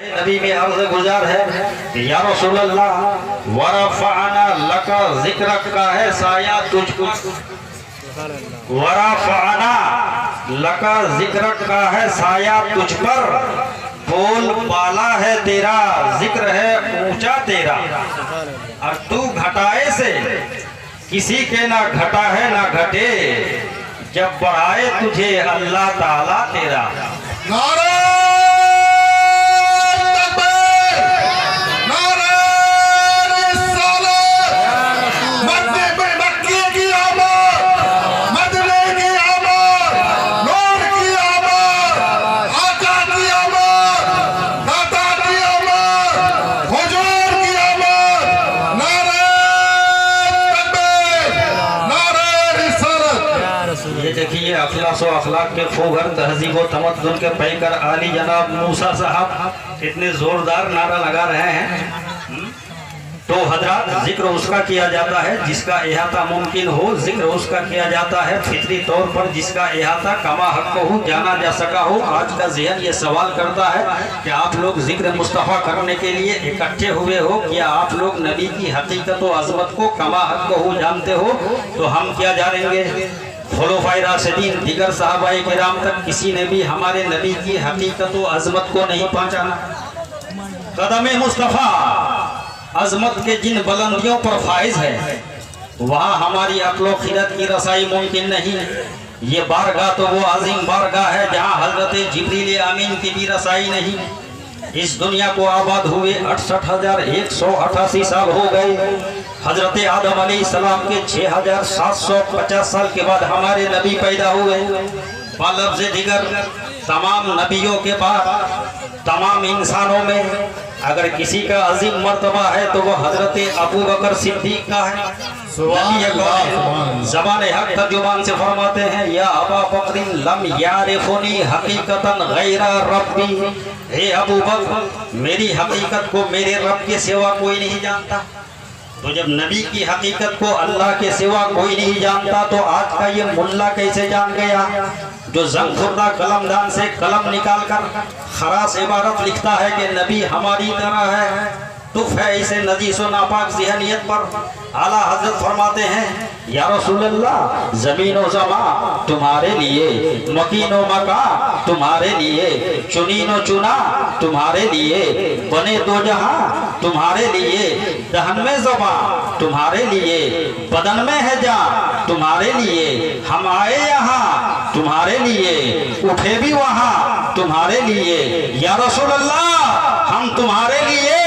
नबी में अर्ज गुजार है कि या रसूल अल्लाह वरफ़अना लका ज़िक्रक का है साया तुझको, वरफ़अना लका ज़िक्रक का है साया तुझ पर, बोल बाला है तेरा, जिक्र है ऊंचा तेरा, और तू घटाए से किसी के ना घटा है ना घटे, जब बढ़ाए तुझे अल्लाह ताला तेरा। देखिए अखलाक के फोगर तहजीब व तमद्दुन के पैकर आली जनाब मूसा साहब इतने जोरदार नारा लगा रहे हैं। तो हजरत जिक्र उसका किया जाता है जिसका इहाता मुमकिन हो, जिक्र उसका किया जाता है फितरी तौर पर जिसका इहाता कमा हक हो, जाना जा सका हो। आज का ज़हन ये सवाल करता है कि आप लोग जिक्र मुस्तफ़ा करने के लिए इकट्ठे हुए हो, क्या आप लोग नबी की हकीकत व अज़मत को कमा हक हो जानते हो? तो हम क्या जानेंगे? खुलफ़ाए राशिदीन दिगर सहाबाए किराम तक किसी ने भी हमारे नबी की हकीकत व अज़मत को नहीं पहचाना। कदम मुस्तफ़ा अज़मत के जिन बुलंदियों पर फाइज है वहाँ हमारी अक्ल खिरत की रसाई मुमकिन नहीं। ये बारगाह तो वो अजीम बारगाह है जहाँ हज़रत जिब्रील आमीन की भी रसाई नहीं। इस दुनिया को आबाद हुए 68,188 साल हो गए। हजरत आदम अलैहिस्सलाम के 6,750 साल के बाद हमारे नबी पैदा हुए। लफ्ज़ दिगर तमाम नबियों के बाद तमाम इंसानों में अगर किसी का अजीम मर्तबा है तो वह हजरत अबू बकर सिद्दीक का है। ज़बान हक तर्जुमान से फरमाते हैं या अबा बकरिन लम यारिफुनी हकीकतन गैरा रब्बी, हे अबू बकर मेरी हकीकत को मेरे रब के सिवा कोई नहीं जानता। तो जब नबी की हकीकत को अल्लाह के सिवा कोई नहीं जानता तो आज का ये मुल्ला कैसे जान गया जो जंग खुर्दा कलमदान से कलम निकाल कर खरास इबारत लिखता है कि नबी हमारी तरह है। तुफ है इसे नजीस व नापाक ज़हनियत पर। आला हजरत फरमाते हैं या रसूल अल्लाह ज़मीन व ज़मा तुम्हारे लिए, मकीन व मका तुम्हारे लिए, चुनीन व चुना तुम्हारे लिए, बने दो जहां तुम्हारे लिए, दहन में ज़बा तुम्हारे लिए, बदन में है जान तुम्हारे लिए, हम आए यहाँ तुम्हारे लिए, उठे भी वहाँ तुम्हारे लिए। या रसूल अल्लाह हम तुम्हारे लिए,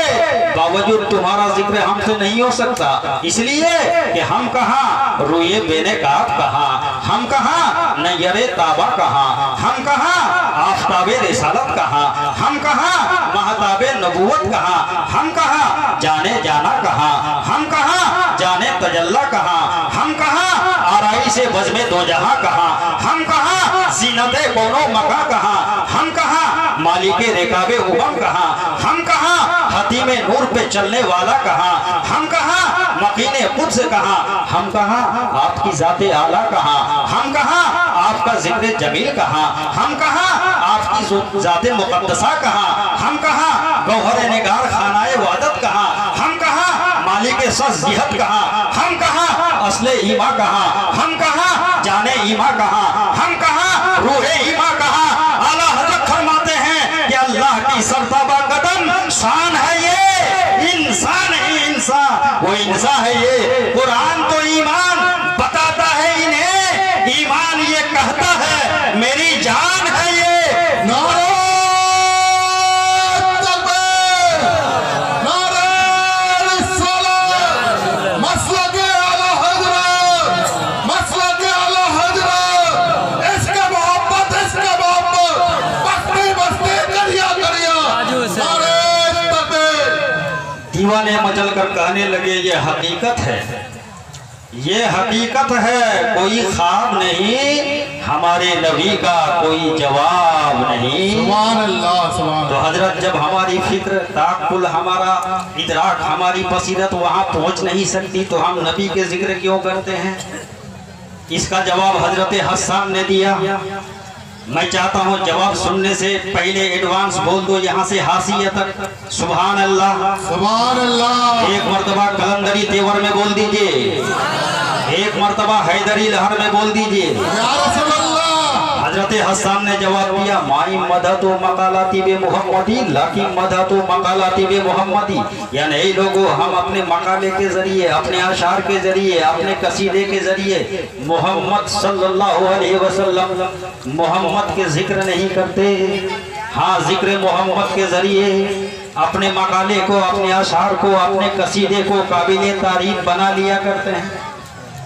बावजूद तुम्हारा जिक्र हमसे नहीं हो सकता, इसलिए कि हम कहाँ रुए बेने काब कहाँ, हम कहाँ नयरे ताबा कहाँ, हम कहाँ आफताबे रिसालत कहाँ, हम कहाँ महताबे नबूवत कहाँ, हम कहाँ जाने जाना कहाँ, हम कहाँ जाने तजल्ला कहाँ, हम कहाँ आराई से बज़्मे दो जहां कहाँ, हम कहाँ ज़ीनते कोनो मका कहाँ, हम कहाँ मालिके रेकाबे उमम कहाँ, हम कहाँ हतीमे नूर पे चलने वाला कहाँ, हम कहाँ मकीने कुद्स कहाँ, हम कहाँ आपकी ज़ाते आला कहाँ, हम कहाँ आपका जिक्र जमील कहाँ, हम कहाँ आपकी ज़ाते मुक़द्दसा कहाँ, हम कहाँ गौहर निगार खानाए वादत कहाँ, हम कहाँ मालिके सस जिहत कहाँ, हम कहाँ असले ईमा कहाँ, हम कहाँ जाने ईमा कहाँ, हम कहाँ रूहे ईमा कहाँ। आला हज़रत फरमाते हैं कि अल्लाह की सरतबा कदम शान है ये, इंसान ही इंसान, वो इंसान है ये। कुरान तो ईमान बताता है इन्हें, ईमान ये कहता है मेरी जान है ये। दीवाने मचल कर कहने लगे ये हकीकत है, ये हकीकत है, कोई ख्वाब नहीं, हमारे नबी का कोई जवाब नहीं। सुभान अल्लाह, सुभान। तो हजरत जब हमारी फिक्र ताकुल हमारा इदराक हमारी बसीरत वहाँ पहुँच नहीं सकती तो हम नबी के जिक्र क्यों करते हैं? इसका जवाब हजरत हसन ने दिया मैं चाहता हूँ जवाब सुनने से पहले एडवांस बोल दो यहाँ से हाशिया तक सुभान अल्लाह। सुभान अल्लाह। एक मर्तबा कलंदरी तेवर में बोल दीजिए, एक मर्तबा हैदरी लहर में बोल दीजिए। या रसूल अल्लाह। हजरत हसन ने जवाब दिया, माई मदद मकालाती बे मोहम्मदी लाकी मदद मकालाती बे मोहम्मदी, यानी ये लोगों हम अपने मकाले के जरिए, अपने अशार के जरिए, अपने कसीदे के जरिए मोहम्मद सल्लल्लाहु अलैहि वसल्लम मोहम्मद के जिक्र नहीं करते। हाँ, जिक्र मोहम्मद के जरिए अपने मकाले को, अपने अशार को, अपने कसीदे को काबिल तारीफ बना लिया करते हैं।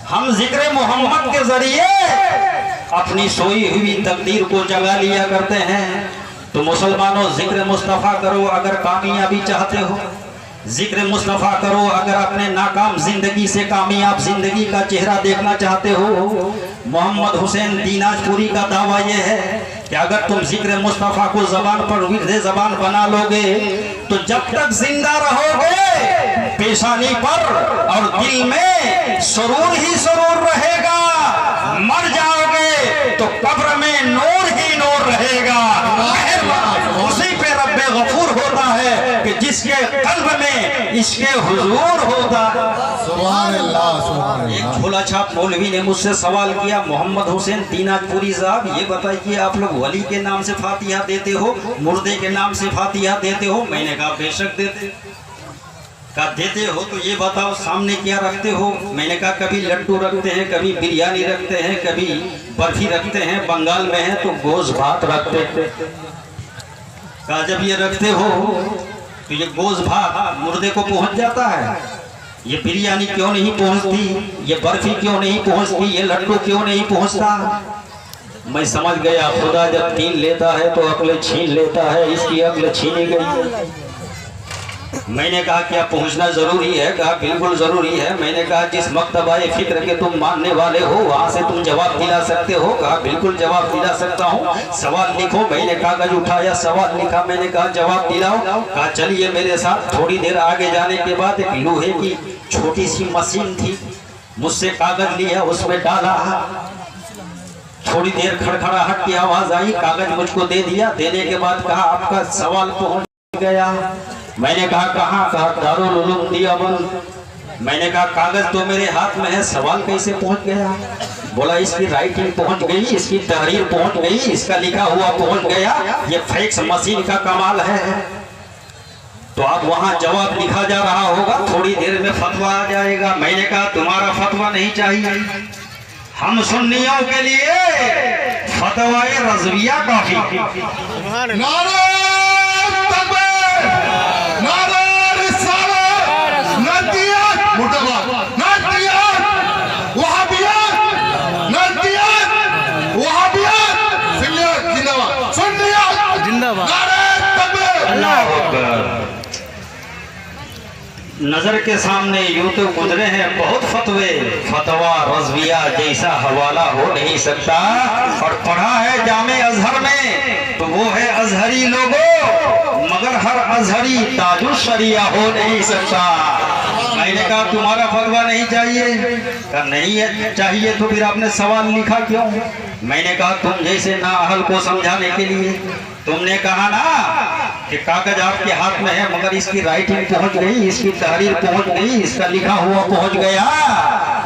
हम जिक्र मोहम्मद के जरिए अपनी सोई हुई तकदीर को जगा लिया करते हैं। तो मुसलमानों, जिक्र मुस्तफ़ा करो अगर कामयाबी चाहते हो, जिक्र मुस्तफ़ा करो अगर अपने नाकाम जिंदगी से कामयाब जिंदगी का चेहरा देखना चाहते हो। मोहम्मद हुसैन दीनाजपुरी का दावा यह है कि अगर तुम जिक्र मुस्तफ़ा को जबान पर विर्द जबान बना लोगे तो जब तक जिंदा रहोगे पेशानी पर और दिल में सुरूर ही सुरूर रहेगा, मर जाओगे तो कब्र में नूर ही नूर रहेगा। उसी पे रब्बे गफूर होता है कि जिसके कल्ब में इसके हुजूर होता। सुभान अल्लाह, सुभान अल्लाह। एक झोला छाप मौलवी ने मुझसे सवाल किया, मोहम्मद हुसैन दीनाजपुरी साहब ये बताइए आप लोग वली के नाम से फातिहा देते हो, मुर्दे के नाम से फातिहा देते हो? मैंने कहा बेशक देते। कहा देते हो तो ये बताओ सामने क्या रखते हो? मैंने कहा कभी लड्डू रखते हैं, कभी बिरयानी रखते हैं, कभी बर्फी रखते हैं, बंगाल में है तो गोश्त भात रखते हैं। कहा जब ये रखते हो तो ये गोश्त भात मुर्दे को पहुंच जाता है, ये बिरयानी क्यों नहीं पहुंचती, ये बर्फी क्यों नहीं पहुंचती, ये लड्डू क्यों नहीं पहुंचता? मैं समझ गया खुदा जब तीन लेता है तो अक्ल छीन लेता है, इसकी अक्ल छीनी गई। मैंने कहा क्या पहुंचना जरूरी है? कहा बिल्कुल जरूरी है। मैंने कहा जिस मक्तबाए फिक्र के तुम मानने वाले हो वहां से तुम जवाब दिला सकते हो? कहा बिल्कुल जवाब दिला सकता हूँ। सवाल लिखो। मैंने कागज उठाया, सवाल लिखा, मैंने कहा जवाब दिलाओ। कहा चलिए मेरे साथ। थोड़ी देर आगे जाने के बाद एक लोहे की छोटी सी मशीन थी, मुझसे कागज लिया, उसमें डाला, थोड़ी देर खड़खड़ाहट की आवाज आई, कागज मुझको दे दिया। देने के बाद कहा आपका सवाल पहुंच गया। मैंने कहा कहाँ? कहा दारुल उलूम देवबंद। मैंने कहा कागज तो मेरे हाथ में है, सवाल कैसे पहुंच गया? बोला इसकी राइटिंग पहुंच गई, इसकी तहरीर पहुंच गई, इसका लिखा हुआ पहुंच गया, ये फैक्स मशीन का कमाल है। तो अब वहां जवाब लिखा जा रहा होगा, थोड़ी देर में फतवा आ जाएगा। मैंने कहा तुम्हारा फतवा नहीं चाहिए, हम सुन्नियों के लिए फतवाए रज़विया काफी। नारे तकबीर, नारे रिसालत, नदियत मुर्दाबाद, नदियत वहाबियत, नदियत वहाबियत, सुन्नियत जिंदाबाद, सुन्नियत जिंदाबाद, नारे तकबीर, अल्लाह अकबर। नजर के सामने यूं तो गुजरे हैं बहुत फतवे, फतवा रज़विया जैसा हवाला हो नहीं सकता। और पढ़ा है जामे अजहर में तो वो है अजहरी लोगों, मगर हर अजहरी ताजु शरिया हो नहीं सकता। मैंने कहा तुम्हारा फतवा नहीं चाहिए? कहा नहीं है चाहिए। तो फिर आपने सवाल लिखा क्यों? मैंने कहा तुम जैसे नाअहल को समझाने के लिए। तुमने कहा ना कि कागज आपके हाथ में है मगर इसकी राइटिंग पहुंच गई, इसकी तहरीर पहुंच गई, इसका लिखा हुआ पहुंच गया।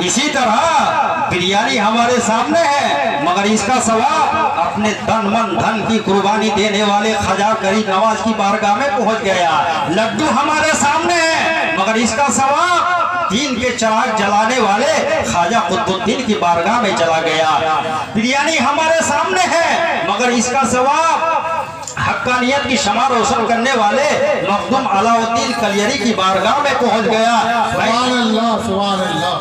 इसी तरह बिरयानी हमारे सामने है मगर इसका सवाब अपने तन मन धन की कुर्बानी देने वाले ख्वाजा गरीब नवाज की बारगाह में पहुंच गया। लड्डू हमारे सामने है मगर इसका सवाब दीन के चिराग जलाने वाले ख्वाजा कुतुबुद्दीन की बारगाह में चला गया। बिरयानी हमारे सामने है मगर इसका सवाब हक्कानियत की शमा रोशन करने वाले मखदूम अलाउद्दीन कलियरी की बारगाह में पहुंच गया। सुभान अल्लाह, सुभान अल्लाह,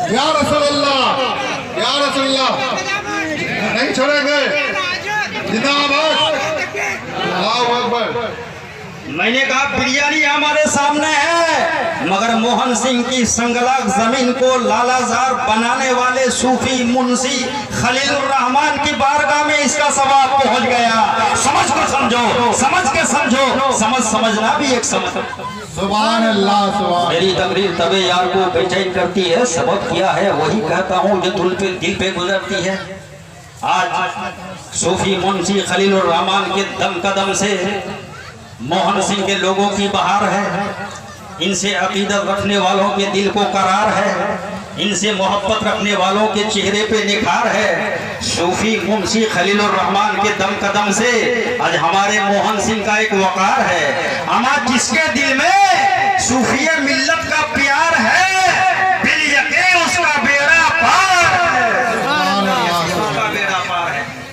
या रसूल अल्लाह, या रसूल अल्लाह, नहीं छोड़ेंगे, जिंदाबाद, अल्लाहू अकबर। मैंने कहा बिरयानी हमारे सामने है मगर मोहन सिंह की संगलाक जमीन को लालाजार बनाने वाले सूफी मुंशी खलीलुर रहमान की बारगाह में इसका सवाब पहुंच गया। समझ को समझो, समझ के समझो, समझना भी एक समझ। सुभान अल्लाह, सुभान। मेरी तकरीर तबे यार को बेचैन करती है, सबक किया है वही कहता हूँ जो दिल पे गुजरती है। आज सूफी मुंशी खलीलुर रहमान के दम कदम से मोहन सिंह के लोगों की बहार है, इनसे अकीदत रखने वालों के दिल को करार है, इनसे मोहब्बत रखने वालों के चेहरे पे निखार है। सूफी मुंशी खलीलुर रहमान के दम कदम से आज हमारे मोहन सिंह का एक वकार है। हमारे जिसके दिल में सूफी मिल्लत का प्यार है, बिल यकीन उसका बेड़ा पार है।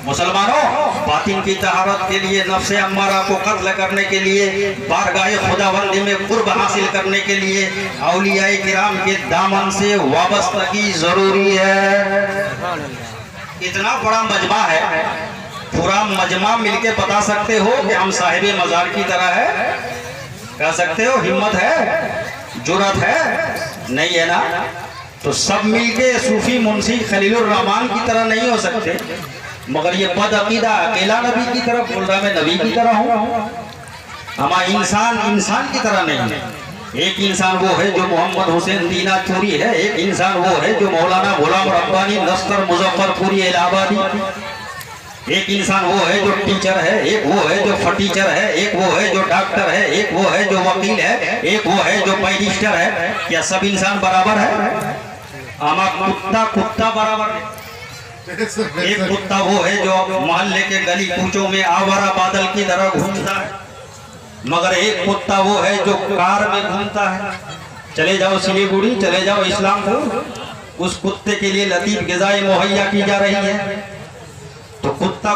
मुसलमानों, बातिन की तहारत के लिए, नफ्से अम्मारा को कत्ल करने के लिए, बारगाह खुदाबंदी में कुर्ब हासिल करने के लिए औलियाए किराम के दामन से वाबस्तगी जरूरी है। इतना बड़ा मजमा है, पूरा मजमा मिलके बता सकते हो कि हम साहिबे मजार की तरह है? कह सकते हो? हिम्मत है, जुर्रत है? नहीं है ना? तो सब मिलके सूफी मुंशी खलीलुर रहमान की तरह नहीं हो सकते। मगर ये बद अकीदा अकेला नबी की तरफ बोल रहा, मैं नबी की तरह हूँ। हमारा इंसान की तरह नहीं है। एक इंसान वो है जो मोहम्मद हुसैन दीनापुरी है, एक इंसान वो है जो मौलाना गुलाम रब्बानी नस्तर मुजफ्फरपुरी इलाहाबादी, एक इंसान वो है जो टीचर है, एक वो है जो फटीचर है, एक वो है जो डॉक्टर है, एक वो है जो वकील है, एक वो है जो बैरिस्टर है। क्या सब इंसान बराबर है? हमारा कुत्ता बराबर है। एक कुत्ता वो है जो मोहल्ले के गली कूचों में आवारा बादल की तरह घूमता है, मगर एक कुत्ता वो है जो कार में घूमता है। चले जाओ सिलीगुड़ी, चले जाओ इस्लामपुर, उस कुत्ते के लिए लतीफ ग़िज़ाएं मुहैया की जा रही है। तो कुत्ता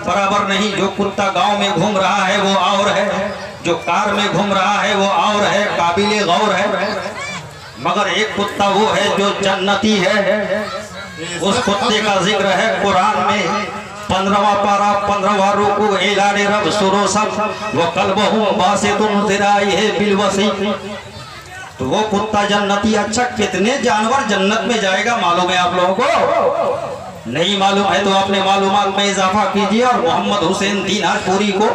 बराबर नहीं। जो कुत्ता गांव में घूम रहा है वो और है, जो कार में घूम रहा है वो और है, काबिले गौर है। मगर एक कुत्ता वो है जो जन्नती है। उस कुत्ते का जिक्र है कुरान में 15वां पारा 15वां रुकू, एलाने रब सुरो सब वो कल्बहु बासितुन ज़िराइहि बिलवसी। तो वो कुत्ता जन्नती। अच्छा, कितने जानवर जन्नत में जाएगा मालूम है आप लोगों को? नहीं मालूम है तो अपने मालूमात में इजाफा कीजिए और मोहम्मद हुसैन दीनापुरी को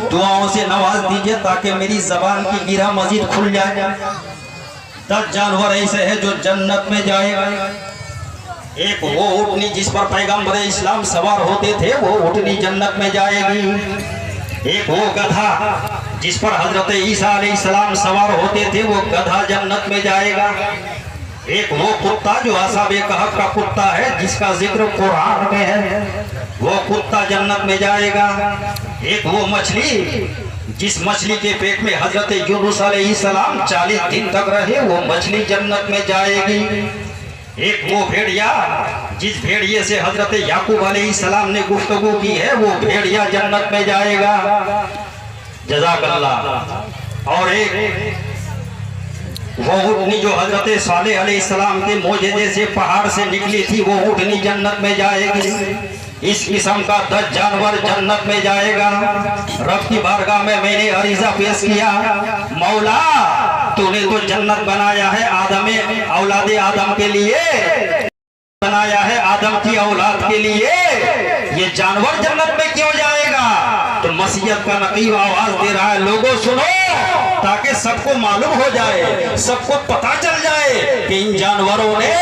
दुआओं से नवाज दीजिए ताकि मेरी जबान की गिरा मजीद खुल जाए। 10 जानवर ऐसे हैं जो जन्नत में जाएगा। एक वो ऊँटनी जिस पर पैगंबर इस्लाम सवार होते थे, वो ऊँटनी जन्नत में जाएगी। एक वो गधा जिस पर हजरत ईसा अलैहिस्सलाम सवार होते थे, वो गधा जन्नत में जाएगा। एक वो कुत्ता जो असहाबे कहफ का कुत्ता है, जिसका जिक्र कुरान में है, वो कुत्ता जन्नत में जाएगा। एक वो मछली जिस मछली के पेट में हजरत यूनुस अलैहिस्सलाम 40 दिन तक रहे, वो मछली जन्नत में जाएगी। एक वो भेड़िया जिस भेड़िए से हजरत याकूब अलैहिस्सलाम ने गुफ्तगू की है, वो भेड़िया जन्नत में जाएगा। जज़ाकल्लाह। और एक वो ऊँटनी जो हजरत सालेह अलैहिस्सलाम के मोजज़े से पहाड़ से निकली थी, वो ऊँटनी जन्नत में जाएगी। इस किस्म का 10 जानवर जन्नत में जाएगा। रब की बारगाह में मैंने अरीजा पेश किया, मौला तूने तो जन्नत बनाया है औलाद आदम के लिए, बनाया है आदम की औलाद के लिए, ये जानवर जन्नत में क्यों जाएगा? तो मसीहत का नकीब आवाज दे रहा है, लोगों सुनो, ताकि सबको मालूम हो जाए, सबको पता चल जाए कि इन जानवरों ने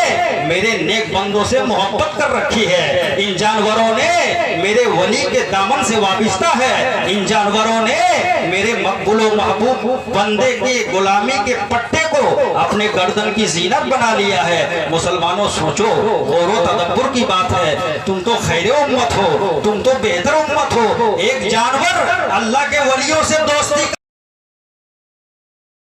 मेरे नेक बंदों से मोहब्बत कर रखी है, इन जानवरों ने मेरे वली के दामन से वाबिस्ता है, इन जानवरों ने मेरे मकबूल व महबूब बंदे की गुलामी के पट्टे को अपने गर्दन की जीनत बना लिया है। मुसलमानों सोचो, गौर तदब्बुर की बात है। तुम तो खैर उम्मत हो, तुम तो बेहतर उम्मत हो। एक जानवर अल्लाह के वलियों से दोस्ती